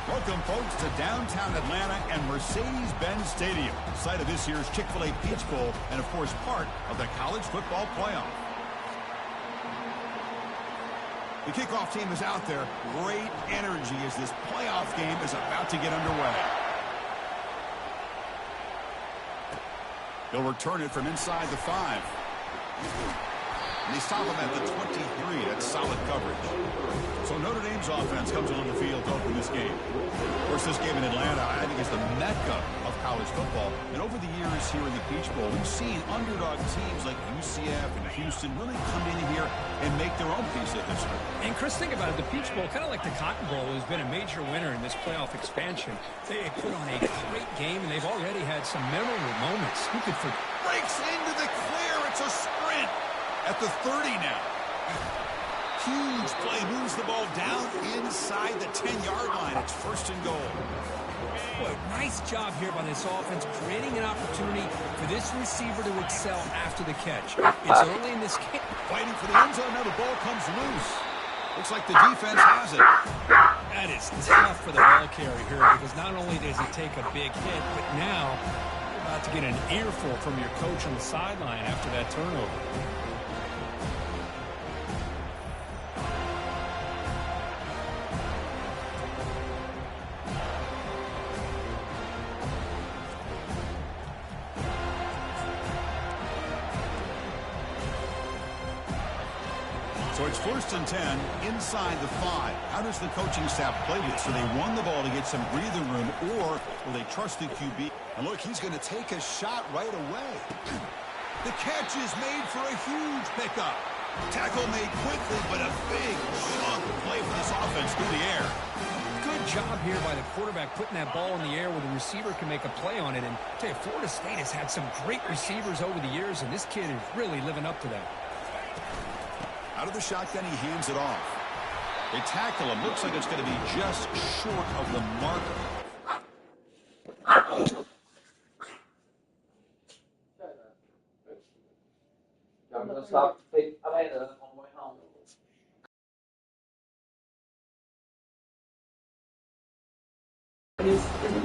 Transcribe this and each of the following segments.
Welcome, folks, to downtown Atlanta and Mercedes-Benz Stadium, site of this year's Chick-fil-A Peach Bowl and, of course, part of the college football playoff. The kickoff team is out there. Great energy as this playoff game is about to get underway. He'll return it from inside the 5. And they stop him at the 23. That's solid coverage. So Notre Dame's offense comes on the field to open this game. Of course, this game in Atlanta, I think, is the mecca of college football. And over the years here in the Peach Bowl, we've seen underdog teams like UCF and Houston really come in here and make their own piece of history. And Chris, think about it. The Peach Bowl, kind of like the Cotton Bowl, has been a major winner in this playoff expansion. They put on a great game, and they've already had some memorable moments. Who could forget? Breaks into the clear. It's a sprint at the 30 now. Huge play, moves the ball down inside the 10-yard line. It's first and goal. Boy, nice job here by this offense, creating an opportunity for this receiver to excel after the catch. It's early in this game. Fighting for the end zone. Now the ball comes loose. Looks like the defense has it. That is tough for the ball carrier here, because not only does he take a big hit, but now you're about to get an earful from your coach on the sideline after that turnover. So it's first and 10 inside the 5. How does the coaching staff play this? So they run the ball to get some breathing room, or will they trust the QB? And look, he's going to take a shot right away. The catch is made for a huge pickup. Tackle made quickly, but a big chunk play for this offense through the air. Good job here by the quarterback putting that ball in the air where the receiver can make a play on it. And I tell you, Florida State has had some great receivers over the years, and this kid is really living up to that. Out of the shotgun, he hands it off. They tackle him. Looks like it's going to be just short of the marker. I'm going to stop the tape later on the way home.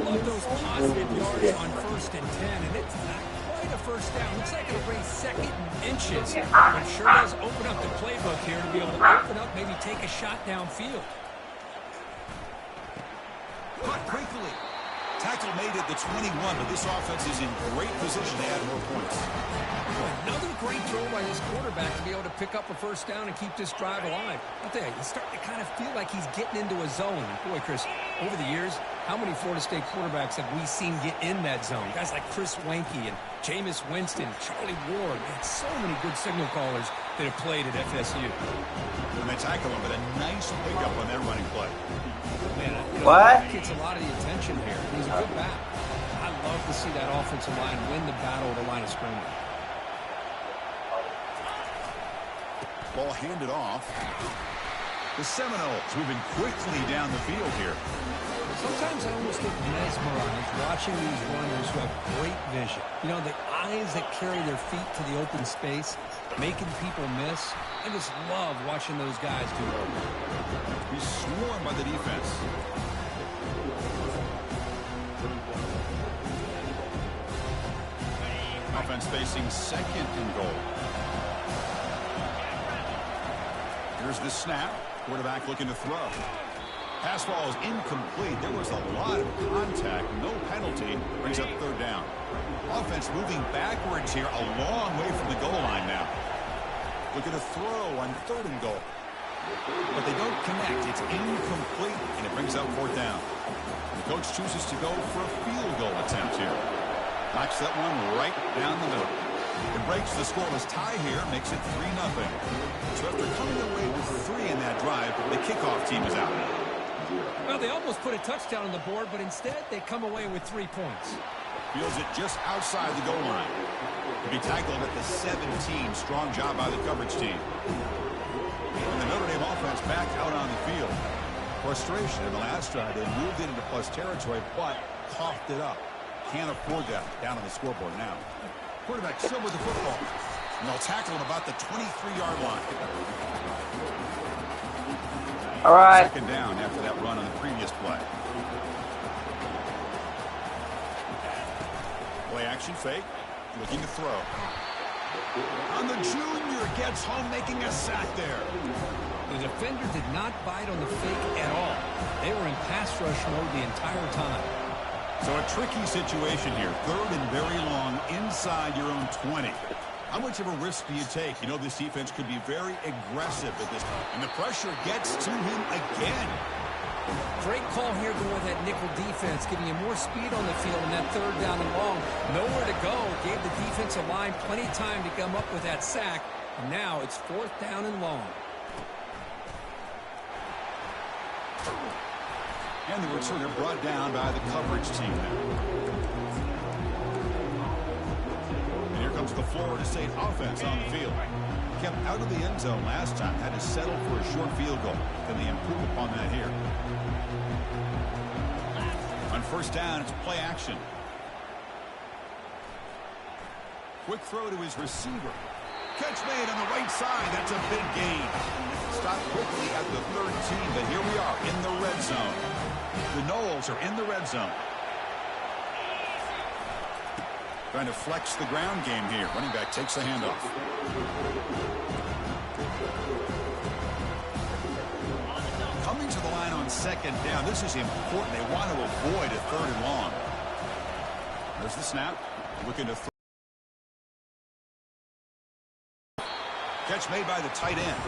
Love those positive yards on first and 10, and it's not quite a first down. Looks like it'll bring second and inches, but it sure does open up the playbook here to be able to open up, maybe take a shot downfield. Caught quickly. Tackle made at the 21, but this offense is in great position to add more points. Another great throw by this quarterback to be able to pick up a first down and keep this drive alive. I'll tell you, he's starting to kind of feel like he's getting into a zone. Boy, Chris, over the years, how many Florida State quarterbacks have we seen get in that zone? Guys like Chris Weinke and Jameis Winston, Charlie Ward. Man, so many good signal callers that have played at FSU. And they tackle him, but a nice pickup on that running play. Man, that gets a lot of the attention here. He's a good back. I love to see that offensive line win the battle at the line of scrimmage. Ball handed off. The Seminoles moving quickly down the field here. Sometimes I almost get mesmerized watching these runners who have great vision. You know, the eyes that carry their feet to the open space, making people miss. I just love watching those guys do it. He's swarmed by the defense. Offense facing second and goal. Here's the snap. Quarterback looking to throw. Pass ball is incomplete. There was a lot of contact. No penalty. Brings up third down. Offense moving backwards here. A long way from the goal line now. Looking to throw on third and goal. But they don't connect. It's incomplete, and it brings up fourth down. The coach chooses to go for a field goal attempt here. Knocks that one right down the middle. It breaks the scoreless tie here, makes it 3-0. So after coming away with 3 in that drive, the kickoff team is out. Well, they almost put a touchdown on the board, but instead they come away with 3 points. Fields it just outside the goal line. To be tackled at the 17. Strong job by the coverage team. And the Notre Dame offense back out on the field. Frustration in the last drive. They moved it into plus territory, but coughed it up. Can't afford that down on the scoreboard now. Quarterback still with the football. And they'll tackle him about the 23-yard line. All right. Second down after that run on the previous play. Play action fake. Looking to throw. On the junior, gets home, making a sack there. The defender did not bite on the fake at all. They were in pass rush mode the entire time. So a tricky situation here. 3rd and very long inside your own 20. How much of a risk do you take? You know, this defense could be very aggressive at this time. And the pressure gets to him again. Great call here going with that nickel defense, giving you more speed on the field in that 3rd down and long. Nowhere to go. Gave the defensive line plenty of time to come up with that sack. And now it's 4th down and long. And the returner brought down by the coverage team now. And here comes the Florida State offense on the field. Kept out of the end zone last time. Had to settle for a short field goal. Can they improve upon that here? On 1st down, it's play action. Quick throw to his receiver. Catch made on the right side. That's a big gain. Stopped quickly at the 13, but here we are in the red zone. The Noles are in the red zone. Trying to flex the ground game here. Running back takes the handoff. Coming to the line on 2nd down. This is important. They want to avoid a 3rd and long. There's the snap. Looking to throw. Catch made by the tight end.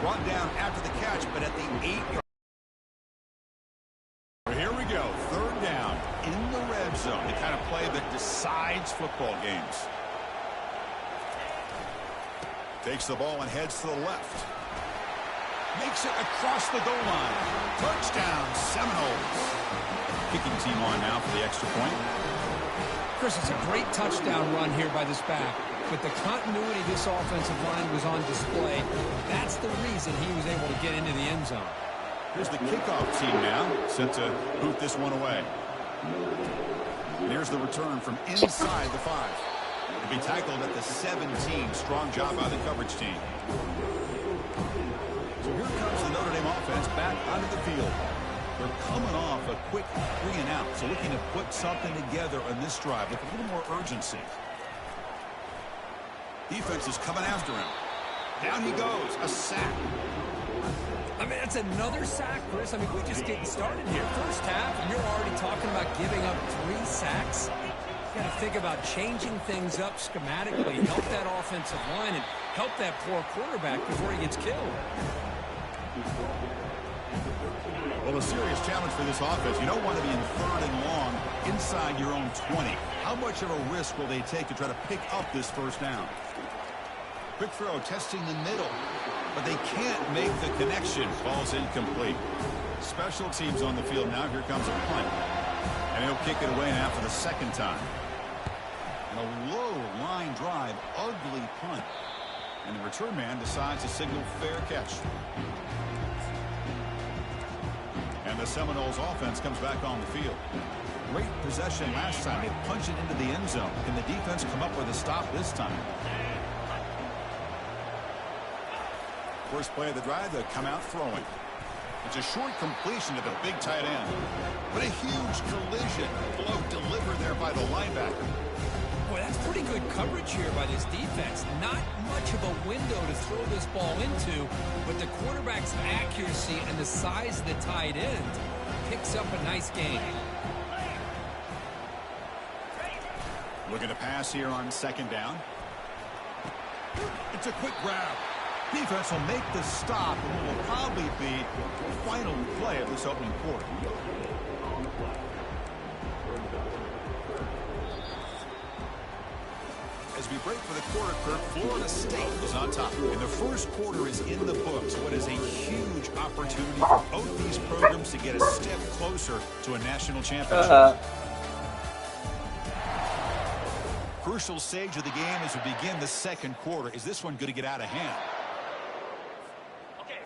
Brought down after the catch, but at the 8-yard. Here we go. 3rd down in the red zone. The kind of play that decides football games. Takes the ball and heads to the left. Makes it across the goal line. Touchdown, Seminoles. Kicking team on now for the extra point. Chris, it's a great touchdown run here by this back. With the continuity this offensive line was on display, that's the reason he was able to get into the end zone. Here's the kickoff team now, set to boot this one away. And here's the return from inside the 5. To be tackled at the 17. Strong job by the coverage team. So here comes the Notre Dame offense back onto the field. They're coming off a quick 3 and out, so looking to put something together on this drive with a little more urgency. Defense is coming after him. Down he goes. A sack. I mean, that's another sack, Chris. I mean, we're just getting started here. 1st half, and you're already talking about giving up 3 sacks. You got to think about changing things up schematically, help that offensive line, and help that poor quarterback before he gets killed. Well, a serious challenge for this offense. You don't want to be in 3rd and long inside your own 20. How much of a risk will they take to try to pick up this 1st down? Quick throw, testing the middle. But they can't make the connection. Ball's incomplete. Special teams on the field now. Here comes a punt. And he'll kick it away now for the 2nd time. And a low line drive. Ugly punt. And the return man decides to signal fair catch. And the Seminoles offense comes back on the field. Great possession last time. They punch it into the end zone. Can the defense come up with a stop this time? First play of the drive, they come out throwing. It's a short completion to the big tight end. But a huge collision. Blow delivered there by the linebacker. Boy, that's pretty good coverage here by this defense. Not much of a window to throw this ball into, but the quarterback's accuracy and the size of the tight end picks up a nice gain. Looking to pass here on 2nd down. It's a quick grab. Defense will make the stop, and it will probably be the final play of this opening quarter. As we break for the quarter, Kirk, Florida State is on top. And the 1st quarter is in the books. What is a huge opportunity for both these programs to get a step closer to a national championship. Crucial stage of the game as we begin the 2nd quarter. Is this one going to get out of hand?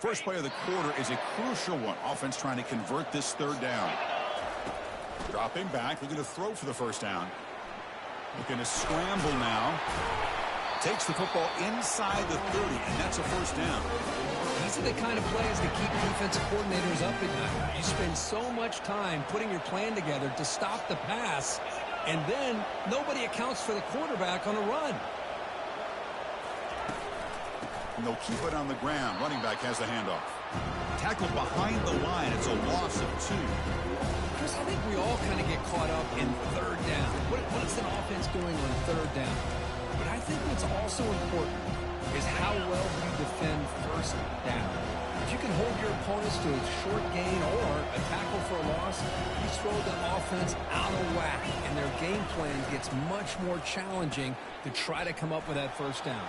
First play of the quarter is a crucial one. Offense trying to convert this 3rd down. Dropping back, looking to throw for the 1st down. Looking to scramble now. Takes the football inside the 30, and that's a 1st down. He's These are the kind of plays that keep defensive coordinators up at night. You spend so much time putting your plan together to stop the pass, and then nobody accounts for the quarterback on a run. And they'll keep it on the ground. Running back has the handoff. Tackled behind the line. It's a loss of 2. Chris, I think we all kind of get caught up in third down. What is an offense doing on third down? But I think what's also important is how well you defend first down. If you can hold your opponents to a short gain or a tackle for a loss, you throw the offense out of whack, and their game plan gets much more challenging to try to come up with that first down.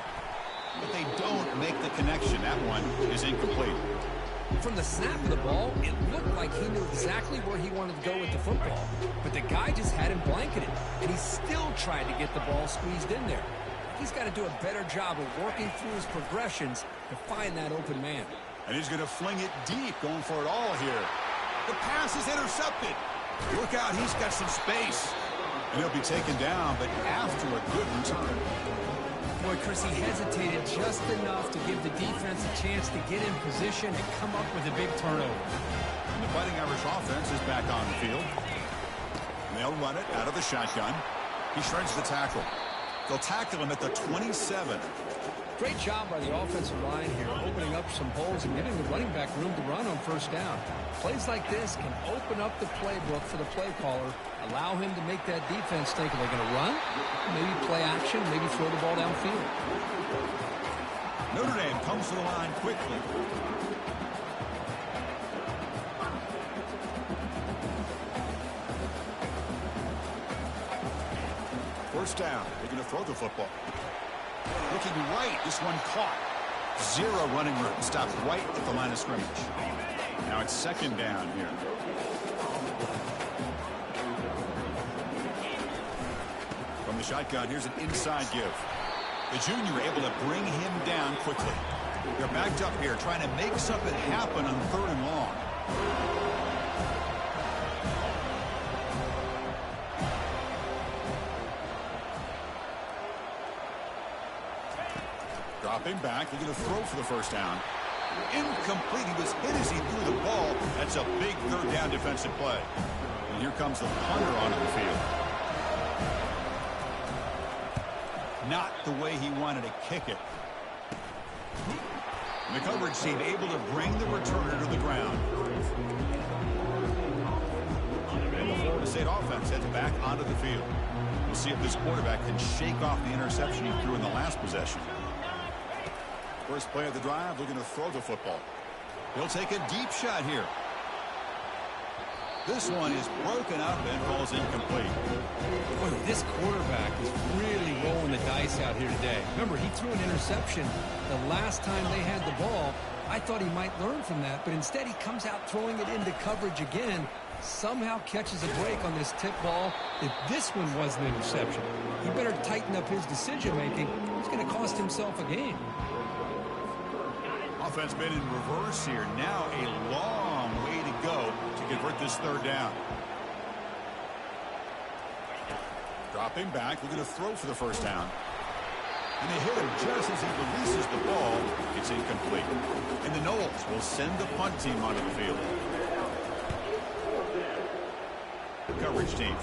But they don't make the connection. That one is incomplete. From the snap of the ball, it looked like he knew exactly where he wanted to go with the football. But the guy just had him blanketed, and he still tried to get the ball squeezed in there. He's got to do a better job of working through his progressions to find that open man. And he's going to fling it deep, going for it all here. The pass is intercepted. Look out, he's got some space. And he'll be taken down, but after a good return. Boy, Chris, he hesitated just enough to give the defense a chance to get in position and come up with a big turnover. And the Fighting Irish offense is back on the field. And they'll run it out of the shotgun. He shreds the tackle. They'll tackle him at the 27. Great job by the offensive line here, opening up some holes and giving the running back room to run on first down. Plays like this can open up the playbook for the play caller, allow him to make that defense think, are they going to run? Maybe play action, maybe throw the ball downfield. Notre Dame comes to the line quickly. First down. They're going to throw the football. Looking right. This one caught. 0 running room. Stopped right at the line of scrimmage. Now it's second down here. From the shotgun, here's an inside give. The junior able to bring him down quickly. They're backed up here trying to make something happen on 3rd and long. Dropping back, looking to throw for the first down. Incomplete. He was hit as he threw the ball. That's a big 3rd down defensive play. And here comes the punter onto the field. Not the way he wanted to kick it. And the coverage team able to bring the returner to the ground. And the Florida State offense heads back onto the field. We'll see if this quarterback can shake off the interception he threw in the last possession. First play of the drive, looking to throw the football. He'll take a deep shot here. This one is broken up and falls incomplete. Boy, this quarterback is really rolling the dice out here today. Remember, he threw an interception the last time they had the ball. I thought he might learn from that, but instead he comes out throwing it into coverage again. Somehow catches a break on this tip ball. If this one was an interception, he better tighten up his decision-making. It's going to cost himself a game. Offense been in reverse here. Now a long way to go to convert this 3rd down. Dropping back, looking to throw for the first down. And they hit him just as he releases the ball. It's incomplete. And the Noles will send the punt team onto the field. Coverage team.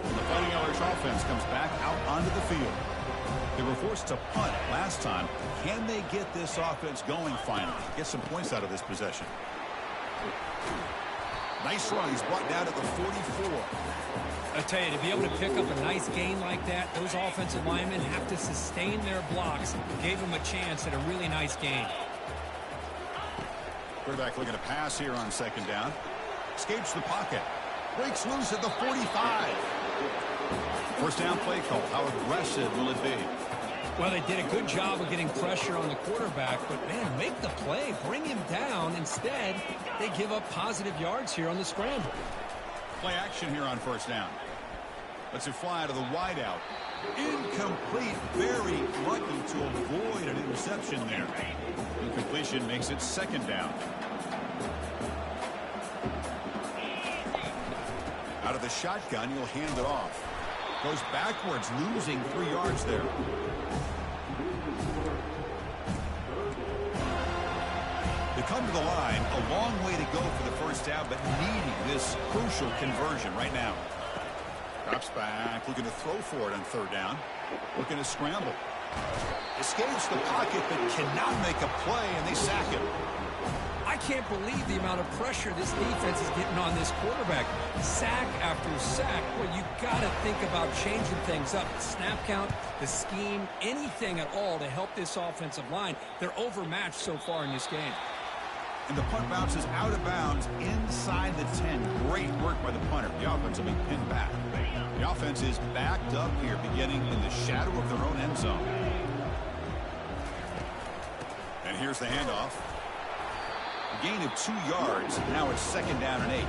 And the Fighting Irish offense comes back out onto the field. They were forced to punt last time. Can they get this offense going finally? Get some points out of this possession. Nice run. He's brought down at the 44. I tell you, to be able to pick up a nice gain like that, those offensive linemen have to sustain their blocks. Gave them a chance at a really nice gain. Quarterback looking to pass here on 2nd down. Escapes the pocket. Breaks loose at the 45. First down play call. How aggressive will it be? Well, they did a good job of getting pressure on the quarterback, but, man, make the play. Bring him down. Instead, they give up positive yards here on the scramble. Play action here on first down. Lets it fly to the wideout. Incomplete. Very lucky to avoid an interception there. Incompletion makes it 2nd down. Out of the shotgun, he'll hand it off. Goes backwards, losing 3 yards there. They come to the line, a long way to go for the first down, but needing this crucial conversion right now. Drops back, looking to throw for it on third down. Looking to scramble. Escapes the pocket, but cannot make a play, and they sack him. I can't believe the amount of pressure this defense is getting on this quarterback. Sack after sack. Well, you got to think about changing things up. The snap count, the scheme, anything at all to help this offensive line. They're overmatched so far in this game. And the punt bounces out of bounds inside the 10. Great work by the punter. The offense will be pinned back. The offense is backed up here, beginning in the shadow of their own end zone. And here's the handoff. A gain of 2 yards. Now it's second down and 8.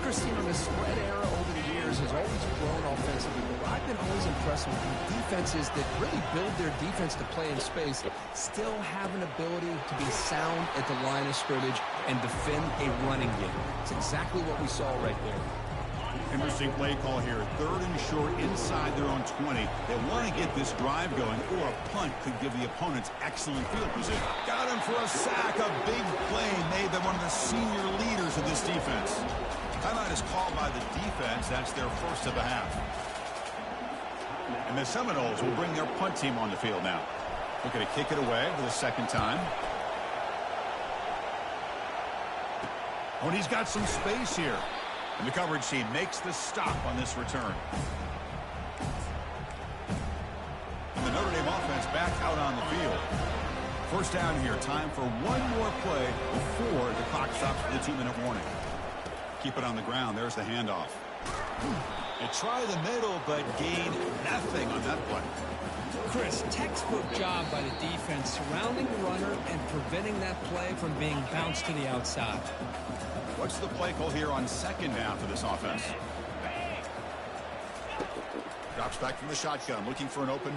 Christine, the spread era over the years has always grown offensively, but I've been always impressed with the defenses that really build their defense to play in space, still have an ability to be sound at the line of scrimmage and defend a running game. It's exactly what we saw right there. Interesting play call here. Third and short inside their own 20. They want to get this drive going, or a punt could give the opponents excellent field position. Got him for a sack. A big play made by one of the senior leaders of this defense. Timeout is called by the defense. That's their first of the half. And the Seminoles will bring their punt team on the field now. Looking to kick it away for the second time. Oh, and he's got some space here. And the coverage team makes the stop on this return. And the Notre Dame offense back out on the field. First down here. Time for one more play before the clock stops for the 2-minute warning. Keep it on the ground. There's the handoff. They try the middle, but gain nothing on that play. Chris, textbook job by the defense surrounding the runner and preventing that play from being bounced to the outside. What's the play call here on second down for this offense? Drops back from the shotgun, looking for an open.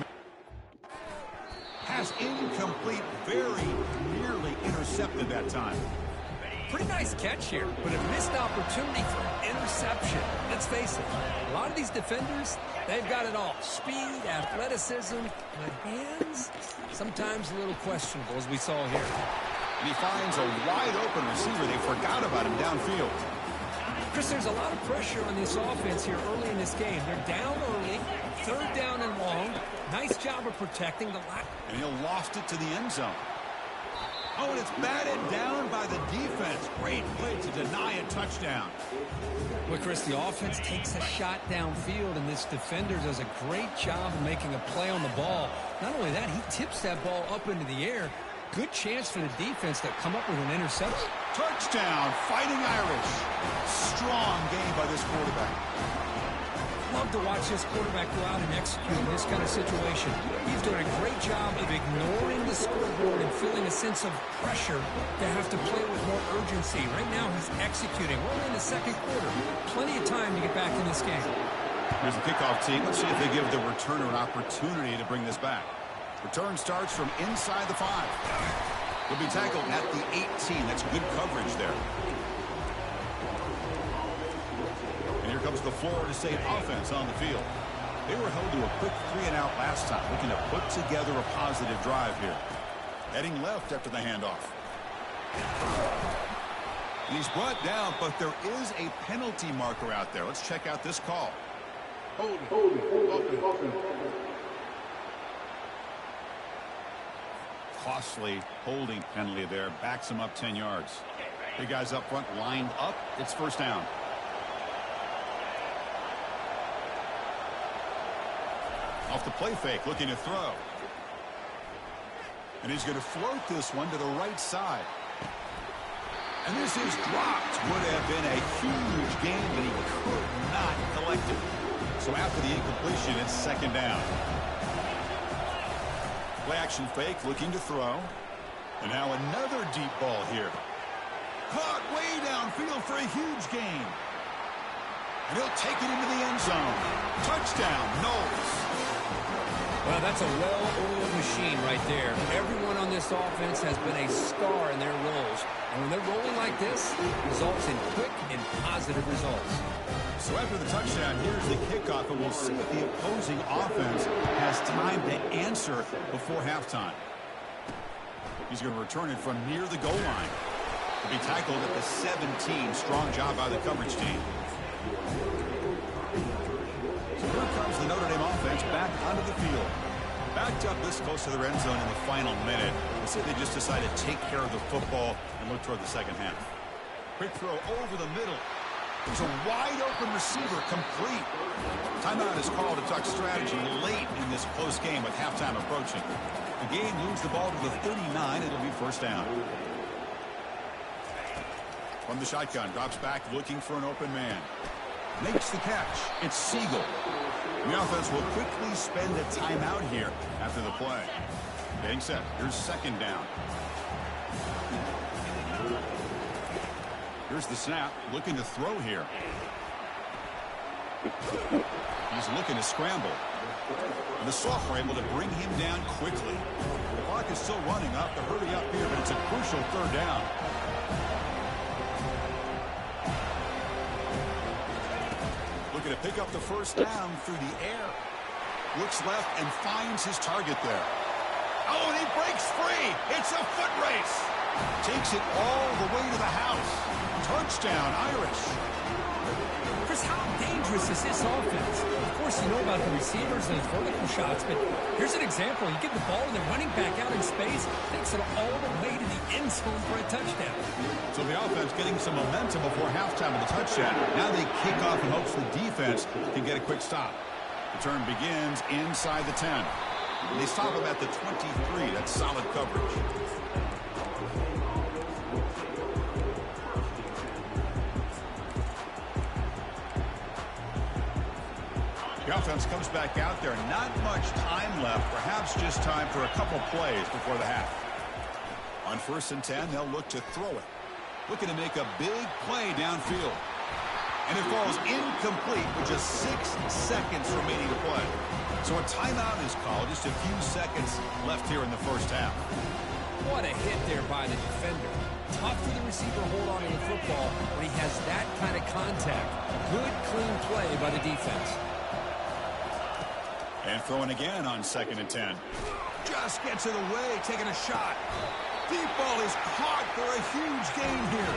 Pass incomplete, very nearly intercepted that time. Pretty nice catch here, but a missed opportunity for an interception. Let's face it, a lot of these defenders, they've got it all. Speed, athleticism, but hands, sometimes a little questionable, as we saw here. And he finds a wide-open receiver. They forgot about him downfield. Chris, there's a lot of pressure on this offense here early in this game. They're down early, third down and long. Nice job of protecting the line. And he'll loft it to the end zone. Oh, and it's batted down by the defense. Great play to deny a touchdown. Well, Chris, the offense takes a shot downfield, and this defender does a great job of making a play on the ball. Not only that, he tips that ball up into the air. Good chance for the defense to come up with an interception. Touchdown, Fighting Irish. Strong game by this quarterback. Love to watch this quarterback go out and execute in this kind of situation. He's doing a great job of ignoring the scoreboard and feeling a sense of pressure to have to play with more urgency. Right now, he's executing. We're in the second quarter. Plenty of time to get back in this game. Here's the kickoff team. Let's see if they give the returner an opportunity to bring this back. Return starts from inside the 5. He'll be tackled at the 18. That's good coverage there. And here comes the Florida State offense on the field. They were held to a quick 3-and-out last time, looking to put together a positive drive here. Heading left after the handoff. And he's brought down, but there is a penalty marker out there. Let's check out this call. Holding. Costly holding penalty there. Backs him up 10 yards. Big guys up front lined up. It's first down. Off the play fake, looking to throw. And he's going to float this one to the right side. And this is dropped. Would have been a huge game, but he could not collect it. So after the incompletion, it's second down. Play action fake, looking to throw. And now another deep ball here. Caught way downfield for a huge gain. And he'll take it into the end zone. Touchdown, Knowles. Well, that's a well-oiled machine right there. Everyone on this offense has been a star in their roles. And when they're rolling like this, it results in quick and positive results. So after the touchdown, here's the kickoff, and we'll see if the opposing offense has time to answer before halftime. He's going to return it from near the goal line. To be tackled at the 17. Strong job by the coverage team. So here comes the Notre Dame offense back onto the field. Backed up this close to the end zone in the final minute. Let's say they just decided to take care of the football and look toward the second half. Quick throw over the middle. There's a wide open receiver, complete. Timeout is called to talk strategy late in this close game with halftime approaching. The game moves the ball to the 39. It'll be first down. From the shotgun, drops back looking for an open man. Makes the catch. It's Siegel. The offense will quickly spend a timeout here after the play. Getting set. Here's second down. Here's the snap. Looking to throw here. He's looking to scramble. And the sophomore able to bring him down quickly. The clock is still running up to hurry up here, but it's a crucial third down. Looking to pick up the first down through the air. Looks left and finds his target there. Oh, and he breaks free. It's a foot race. Takes it all the way to the house. Touchdown, Irish. Chris, how dangerous is this offense? Of course, you know about the receivers and his vertical shots, but here's an example. You get the ball and the running back out in space, takes it all the way to the end zone for a touchdown. So the offense getting some momentum before halftime with a touchdown. Now they kick off in hopes the defense can get a quick stop. The turn begins inside the 10. They stop him at the 23. That's solid coverage. The offense comes back out there. Not much time left. Perhaps just time for a couple plays before the half. On 1st and 10, they'll look to throw it. Looking to make a big play downfield. And it falls incomplete with just 6 seconds remaining to play. So a timeout is called. Just a few seconds left here in the first half. What a hit there by the defender. Tough for the receiver to hold on to the football when he has that kind of contact. Good, clean play by the defense. And throwing again on 2nd and 10. Just gets it away, taking a shot. Deep ball is caught for a huge gain here.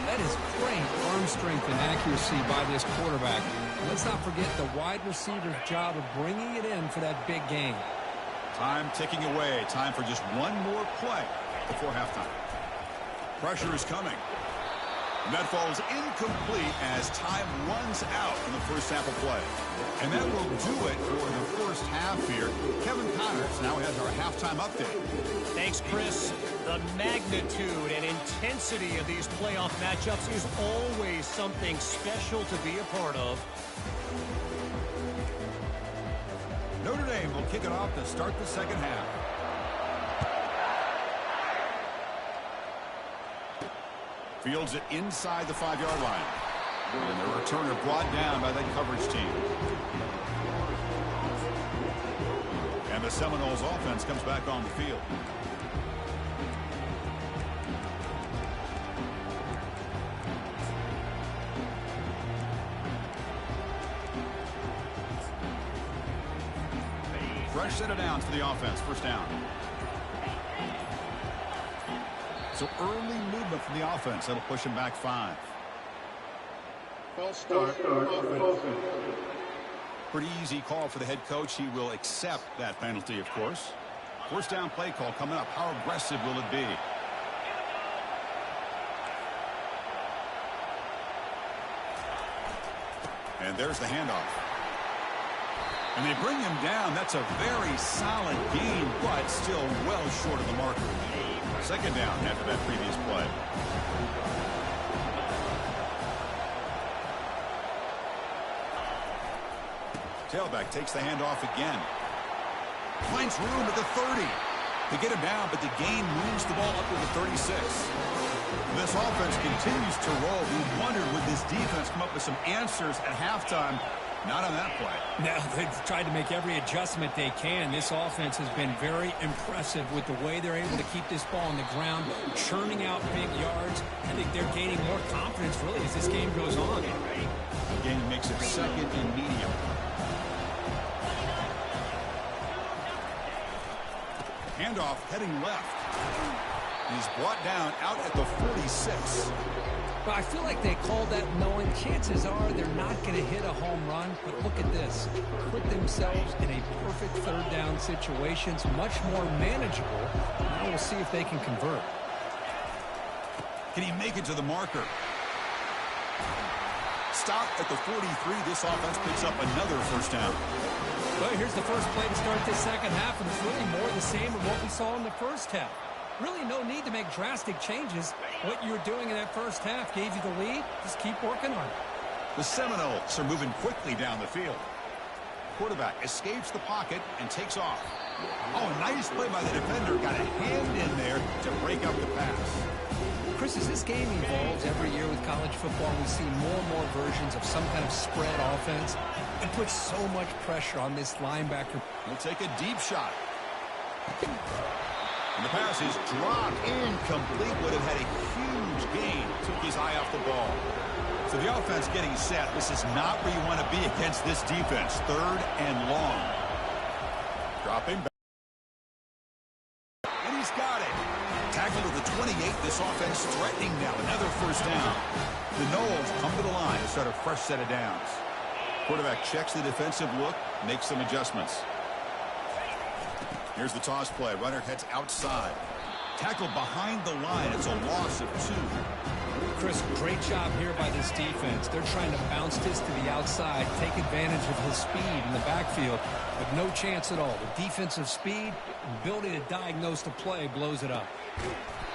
That is great arm strength and accuracy by this quarterback. Let's not forget the wide receiver's job of bringing it in for that big gain. Time ticking away. Time for just one more play before halftime. Pressure is coming. And that falls incomplete as time runs out in the first half of play. And that will do it for the first half here. Kevin Connors now has our halftime update. Thanks, Chris. The magnitude and intensity of these playoff matchups is always something special to be a part of. Notre Dame will kick it off to start the second half. Fields it inside the 5-yard line. And the returner brought down by that coverage team. And the Seminoles offense comes back on the field. Fresh set of downs for the offense. First down. So early movement from the offense. That'll push him back 5. False start. Pretty easy call for the head coach. He will accept that penalty, of course. First down play call coming up. How aggressive will it be? And there's the handoff. And they bring him down. That's a very solid gain, but still well short of the marker. Second down after that previous play. Tailback takes the handoff again. Finds room at the 30. They get him down, but the gain moves the ball up to the 36. This offense continues to roll. We wondered, would this defense come up with some answers at halftime? Not on that play. No, they've tried to make every adjustment they can. This offense has been very impressive with the way they're able to keep this ball on the ground, churning out big yards. I think they're gaining more confidence, really, as this game goes on. The game makes it 2nd and medium. Handoff heading left. He's brought down out at the 46. Well, I feel like they called that knowing chances are they're not going to hit a home run. But look at this. Put themselves in a perfect third down situation. It's much more manageable. Now we'll see if they can convert. Can he make it to the marker? Stop at the 43. This offense picks up another first down. Well, here's the first play to start this second half, and it's really more the same of what we saw in the first half. Really no need to make drastic changes. What you were doing in that first half gave you the lead. Just keep working on it. The Seminoles are moving quickly down the field. Quarterback escapes the pocket and takes off. Oh, nice play by the defender. Got a hand in there to break up the pass. Chris, as this game evolves every year with college football, we see more and more versions of some kind of spread offense. It puts so much pressure on this linebacker. He'll take a deep shot. And the pass is dropped incomplete. Would have had a huge gain. Took his eye off the ball. So the offense getting set. This is not where you want to be against this defense. Third and long. Dropping back. And he's got it. Tackled at the 28. This offense threatening now. Another first down. The Noles come to the line to start a fresh set of downs. Quarterback checks the defensive look, makes some adjustments. Here's the toss play. Runner heads outside. Tackled behind the line. It's a loss of 2. Chris, great job here by this defense. They're trying to bounce this to the outside, take advantage of his speed in the backfield, but no chance at all. The defensive speed, ability to diagnose the play, blows it up.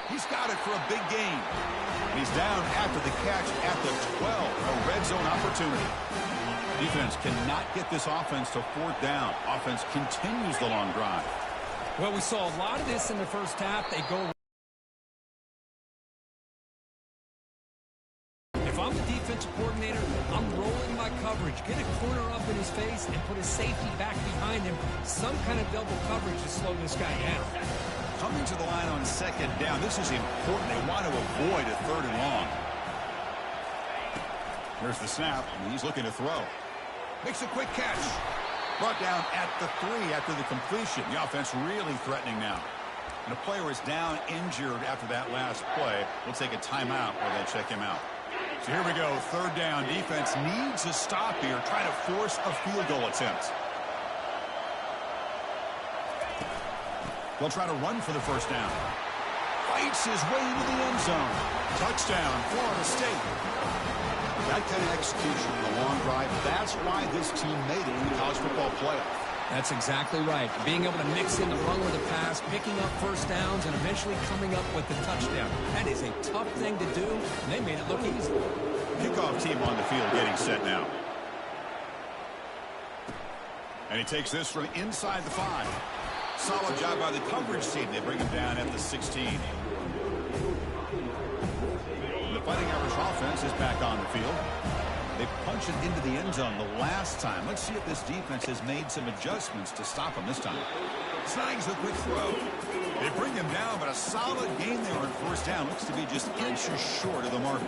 He's got it for a big gain. He's down after the catch at the 12. A red zone opportunity. Defense cannot get this offense to 4th down. Offense continues the long drive. Well, we saw a lot of this in the first half. They go. If I'm the defensive coordinator, I'm rolling my coverage. Get a corner up in his face and put his safety back behind him. Some kind of double coverage to slow this guy down. Coming to the line on 2nd down. This is important. They want to avoid a 3rd and long. Here's the snap, and he's looking to throw. Makes a quick catch. Brought down at the 3 after the completion. The offense really threatening now. And a player is down injured after that last play. We'll take a timeout while they check him out. So here we go. 3rd down. Defense needs a stop here. Try to force a field goal attempt. They'll try to run for the first down. Fights his way into the end zone. Touchdown, Florida State. That kind of execution in the long drive, that's why this team made it in the college football playoff. That's exactly right. Being able to mix in the run with the pass, picking up first downs, and eventually coming up with the touchdown. That is a tough thing to do, and they made it look easy. Kickoff team on the field getting set now. And he takes this from inside the 5. Solid job by the coverage team. They bring him down at the 16. The Fighting Irish offense is back on the field. They punch it into the end zone the last time. Let's see if this defense has made some adjustments to stop him this time. Snags the quick throw. They bring him down, but a solid gain there on 1st down. Looks to be just inches short of the marker.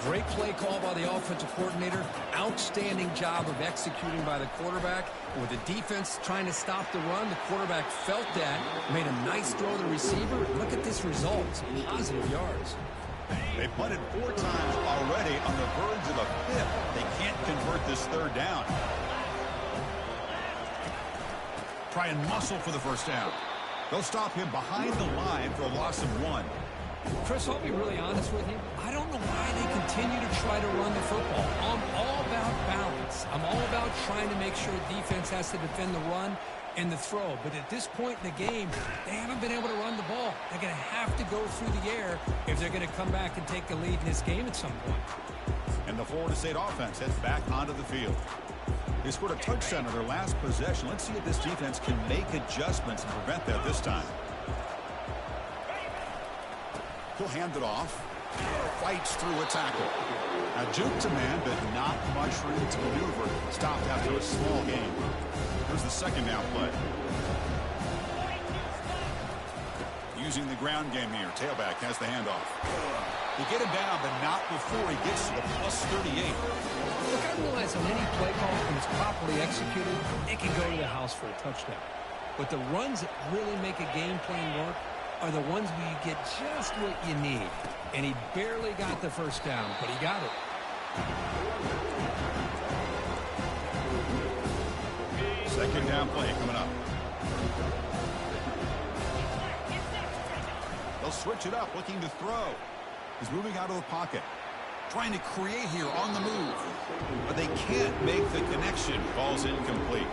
Great play call by the offensive coordinator. Outstanding job of executing by the quarterback. With the defense trying to stop the run, the quarterback felt that, made a nice throw to the receiver. Look at this result. Some positive yards. They punted 4 times already on the verge of a 5th. They can't convert this 3rd down. Try and muscle for the first down. They'll stop him behind the line for a loss of 1. Chris, I'll be really honest with you. I don't know why they continue to try to run the football. I'm all about balance. I'm all about trying to make sure defense has to defend the run and the throw. But at this point in the game, they haven't been able to run the ball. They're going to have to go through the air if they're going to come back and take the lead in this game at some point. And the Florida State offense heads back onto the field. They scored a touchdown on their last possession. Let's see if this defense can make adjustments and prevent that this time. He'll hand it off. Fights through a tackle. Now juke to man, but not much room to maneuver. Stopped after a small gain. Here's the 2nd down play. Using the ground game here. Tailback has the handoff. They get him down, but not before he gets to the +38. Look, I realize on any play call, when it's properly executed, it can go to the house for a touchdown. But the runs that really make a game plan work are the ones where you get just what you need. And he barely got the first down, but he got it. Second down play coming up. They'll switch it up, looking to throw. He's moving out of the pocket. Trying to create here on the move. But they can't make the connection. Ball's incomplete.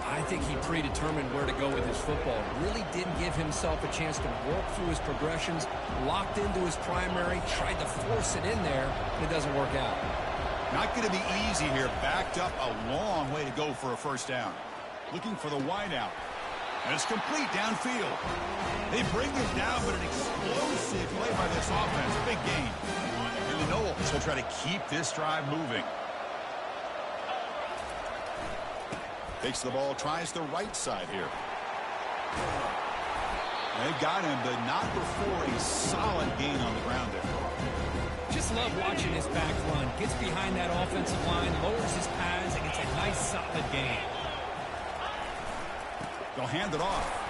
I think he predetermined where to go with his football. Really didn't give himself a chance to work through his progressions. Locked into his primary. Tried to force it in there, and it doesn't work out. Not going to be easy here. Backed up a long way to go for a first down. Looking for the wideout. And it's complete downfield. They bring him down, but an explosive play by this offense. Big gain. And the Knowles will try to keep this drive moving. Takes the ball, tries the right side here. They've got him, but not before a solid gain on the ground there. Just love watching his back run. Gets behind that offensive line, lowers his pads, and gets a nice solid gain. They'll hand it off.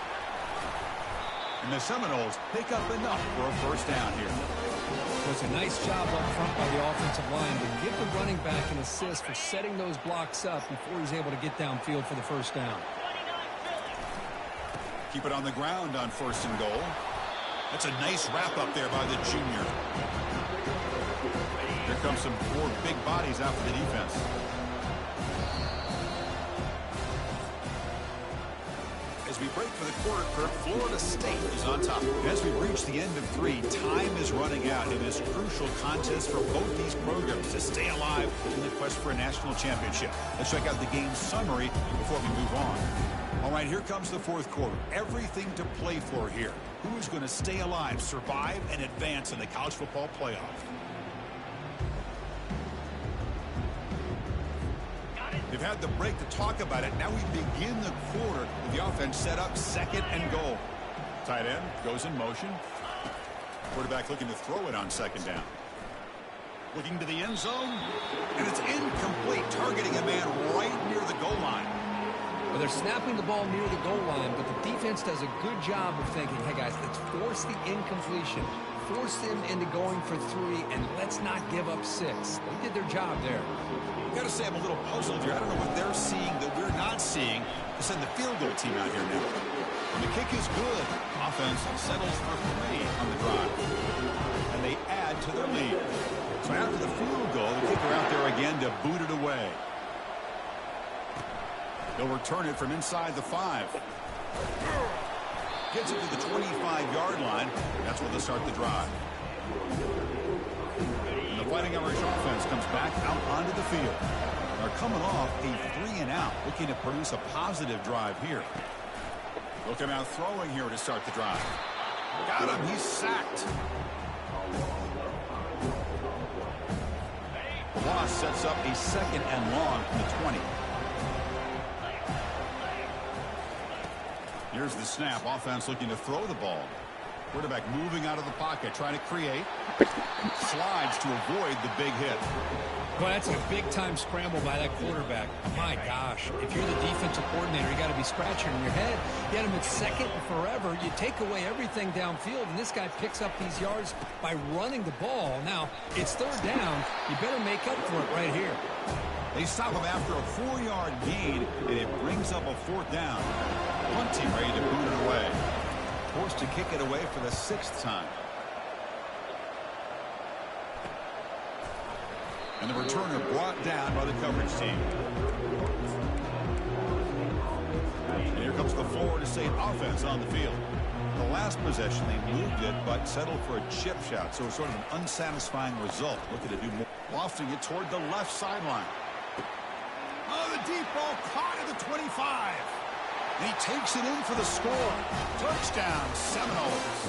And the Seminoles pick up enough for a first down here. It was a nice job up front by the offensive line, but give the running back an assist for setting those blocks up before he's able to get downfield for the first down. Keep it on the ground on first and goal. That's a nice wrap up there by the junior. Here comes some four big bodies out for the defense. As we break for the quarter, Florida State is on top. As we reach the end of 3, time is running out in this crucial contest for both these programs to stay alive in the quest for a national championship. Let's check out the game summary before we move on. All right, here comes the fourth quarter. Everything to play for here. Who is going to stay alive, survive, and advance in the college football playoff? They've had the break to talk about it. Now we begin the quarter with the offense set up, second and goal. Tight end goes in motion. Quarterback looking to throw it on second down. Looking to the end zone, and it's incomplete, targeting a man right near the goal line. Well, they're snapping the ball near the goal line, but the defense does a good job of thinking, hey, guys, let's force the incompletion. Force them into going for 3, and let's not give up 6. They did their job there. I got to say, I'm a little puzzled here. I don't know what they're seeing that we're not seeing to send the field goal team out here now. And the kick is good. Offense settles for 3 on the drive. And they add to their lead. So after the field goal, the kicker out there again to boot it away. They'll return it from inside the 5. Gets it to the 25-yard line. That's where they'll start the drive. And the Fighting Irish offense comes back out onto the field. They're coming off a 3-and-out, looking to produce a positive drive here. Looking out throwing here to start the drive. Got him. He's sacked. The loss sets up a second and long from the 20. Here's the snap. Offense looking to throw the ball. Quarterback moving out of the pocket, trying to create. Slides to avoid the big hit. Well, that's a big-time scramble by that quarterback. My gosh, if you're the defensive coordinator, you got to be scratching your head. You had him at second and forever. You take away everything downfield, and this guy picks up these yards by running the ball. Now, it's third down. You better make up for it right here. They stop him after a 4-yard gain, and it brings up a fourth down. Punting ready to boot it away. Forced to kick it away for the 6th time. And the returner brought down by the coverage team. And here comes the Florida State offense on the field. The last possession, they moved it, but settled for a chip shot. So it's sort of an unsatisfying result. Looking to do more. Lofting it toward the left sideline. Oh, the deep ball caught at the 25. And he takes it in for the score. Touchdown, Seminoles.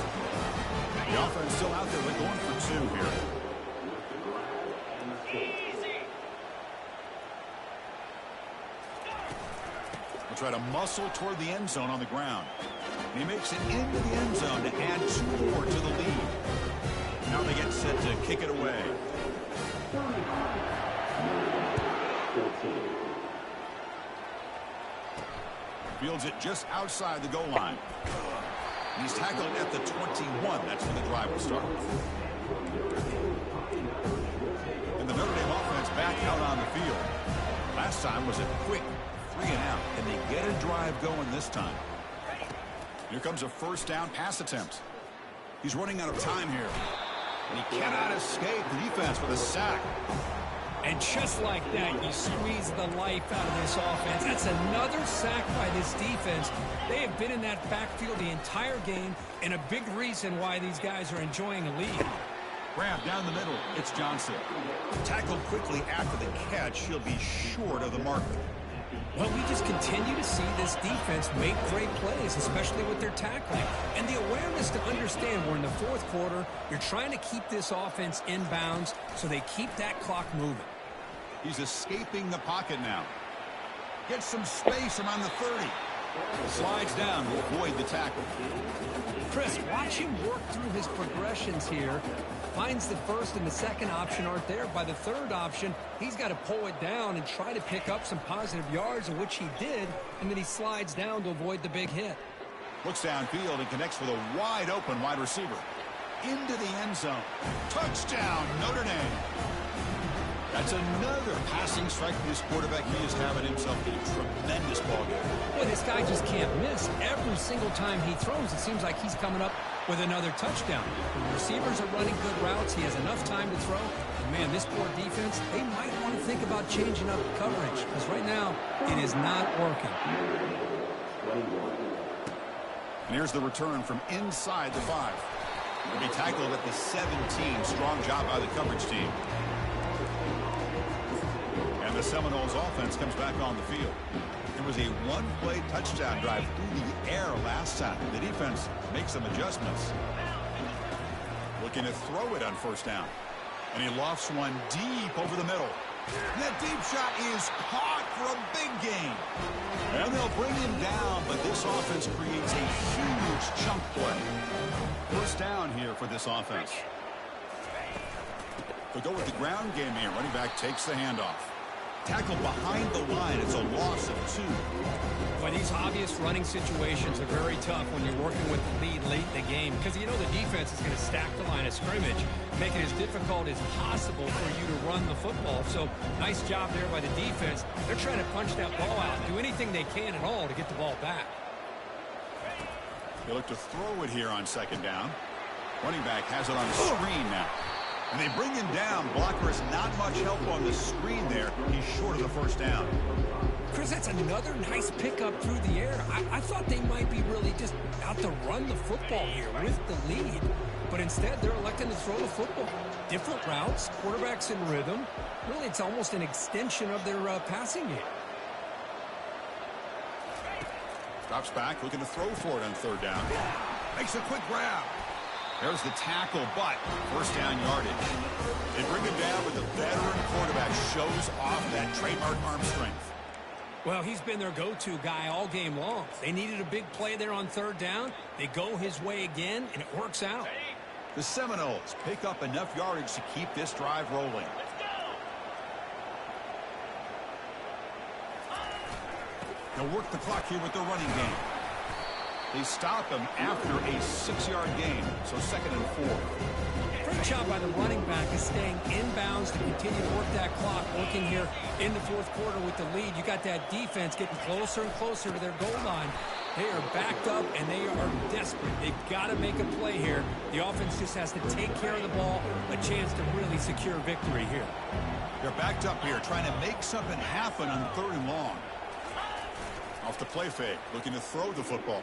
The offense still out there. They're going for 2 here. We'll try to muscle toward the end zone on the ground. And he makes it into the end zone to add 2 more to the lead. Now they get set to kick it away. Fields it just outside the goal line. And he's tackled at the 21. That's when the drive will start. And the Notre Dame offense back out on the field. Last time was a quick 3 and out. And they get a drive going this time. Here comes a first down pass attempt. He's running out of time here. And he cannot escape the defense with a sack. And just like that, you squeeze the life out of this offense. That's another sack by this defense. They have been in that backfield the entire game, and a big reason why these guys are enjoying a lead. Grab down the middle. It's Johnson. Tackled quickly after the catch. He'll be short of the marker. Well, we just continue to see this defense make great plays, especially with their tackling. And the awareness to understand we're in the fourth quarter, you're trying to keep this offense in bounds so they keep that clock moving. He's escaping the pocket now. Gets some space around the 30. Slides down to avoid the tackle. Chris, watch him work through his progressions here. Finds the first and the second option aren't there. By the third option, he's got to pull it down and try to pick up some positive yards, of which he did, and then he slides down to avoid the big hit. Looks downfield and connects with a wide open wide receiver. Into the end zone. Touchdown, Notre Dame. That's another passing strike for this quarterback. He is having himself a tremendous ball game. Boy, this guy just can't miss. Every single time he throws, it seems like he's coming up with another touchdown. The receivers are running good routes. He has enough time to throw. And man, this poor defense, they might want to think about changing up coverage, because right now it is not working. And here's the return from inside the 5. He'll be tackled at the 17. Strong job by the coverage team. And the Seminoles offense comes back on the field. There was a one-play touchdown drive through the air last time. The defense makes some adjustments. Looking to throw it on first down. And he lofts one deep over the middle. And that deep shot is caught for a big gain. And they'll bring him down, but this offense creates a huge chunk play. First down here for this offense. They'll go with the ground game here. Running back takes the handoff. Tackle behind the line. It's a loss of 2. Well, these obvious running situations are very tough when you're working with the lead late in the game, because you know the defense is going to stack the line of scrimmage, make it as difficult as possible for you to run the football. So nice job there by the defense. They're trying to punch that ball out, do anything they can at all to get the ball back. They look to throw it here on second down. Running back has it on the screen now. And they bring him down. Blocker is not much help on the screen there. He's short of the first down. Chris, that's another nice pickup through the air. I thought they might be really just out to run the football here with the lead. But instead, they're electing to throw the football. Different routes, quarterbacks in rhythm. Really, it's almost an extension of their passing game. Drops back, looking to throw for it on third down. Makes a quick grab. There's the tackle, but first down yardage. They bring him down, but the veteran quarterback shows off that trademark arm strength. Well, he's been their go-to guy all game long. They needed a big play there on third down. They go his way again, and it works out. The Seminoles pick up enough yardage to keep this drive rolling. They'll work the clock here with their running game. They stop him after a 6-yard gain, so 2nd and 4. Great job by the running back is staying inbounds to continue to work that clock, working here in the fourth quarter with the lead. You got that defense getting closer and closer to their goal line. They are backed up, and they are desperate. They've got to make a play here. The offense just has to take care of the ball, a chance to really secure victory here. They're backed up here, trying to make something happen on 3rd and long. Off the play fake, looking to throw the football.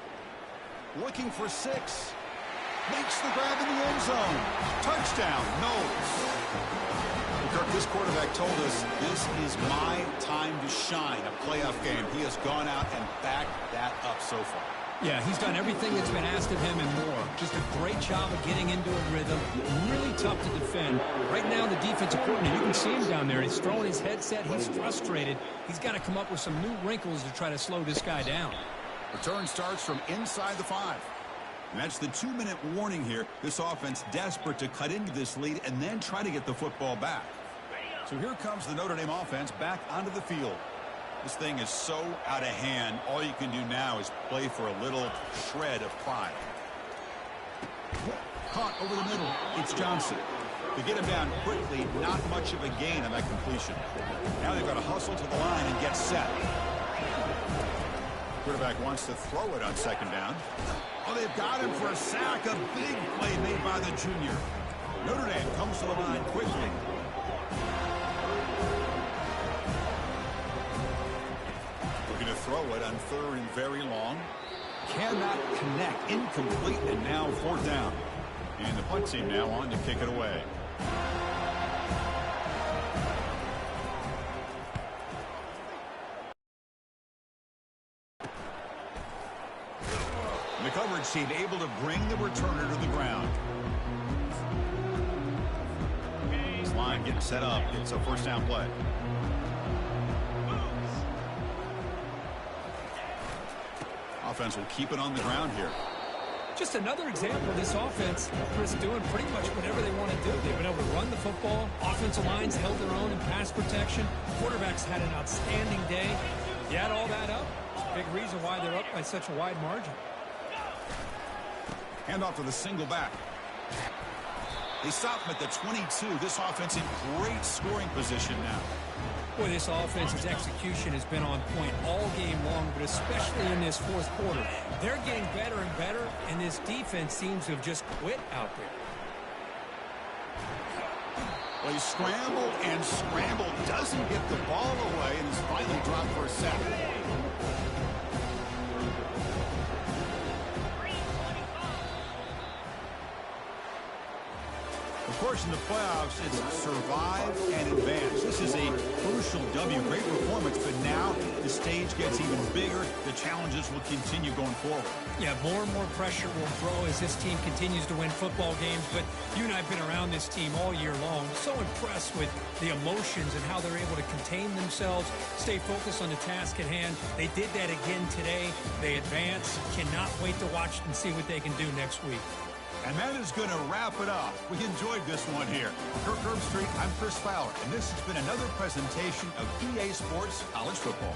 Looking for 6. Makes the grab in the end zone. Touchdown, Knowles. Kirk, this quarterback told us this is my time to shine, a playoff game. He has gone out and backed that up so far. Yeah, he's done everything that's been asked of him and more. Just a great job of getting into a rhythm. Really tough to defend. Right now, the defensive coordinator, you can see him down there. He's throwing his headset. He's frustrated. He's got to come up with some new wrinkles to try to slow this guy down. Return starts from inside the 5. And that's the 2-minute warning here. This offense desperate to cut into this lead and then try to get the football back. So here comes the Notre Dame offense back onto the field. This thing is so out of hand. All you can do now is play for a little shred of pride. Caught over the middle. It's Johnson. To get him down quickly, not much of a gain on that completion. Now they've got to hustle to the line and get set. Quarterback wants to throw it on second down. Oh, they've got him for a sack. A big play made by the junior. Notre Dame comes to the line quickly. Looking to throw it on third and very long. Cannot connect. Incomplete, and now fourth down. And the punt team now on to kick it away. The coverage team able to bring the returner to the ground. This line getting set up. It's a first down play. Offense will keep it on the ground here. Just another example of this offense, Chris, doing pretty much whatever they want to do. They've been able to run the football. Offensive lines held their own in pass protection. Quarterbacks had an outstanding day. You add all that up, it's a big reason why they're up by such a wide margin. Hand off to the single back. They stop him at the 22. This offense in great scoring position now. Boy, this offense's execution has been on point all game long, but especially in this fourth quarter. They're getting better and better, and this defense seems to have just quit out there. Well, he scrambled and scrambled, doesn't get the ball away, and is finally dropped for a sack. Of course, in the playoffs, it's survive and advance. This is a crucial W. Great performance, but now the stage gets even bigger. The challenges will continue going forward. Yeah, more and more pressure will grow as this team continues to win football games. But you and I have been around this team all year long. So impressed with the emotions and how they're able to contain themselves, stay focused on the task at hand. They did that again today. They advance. Cannot wait to watch and see what they can do next week. And that is going to wrap it up. We enjoyed this one here. Kirk Herbstreit, I'm Chris Fowler, and this has been another presentation of EA Sports College Football.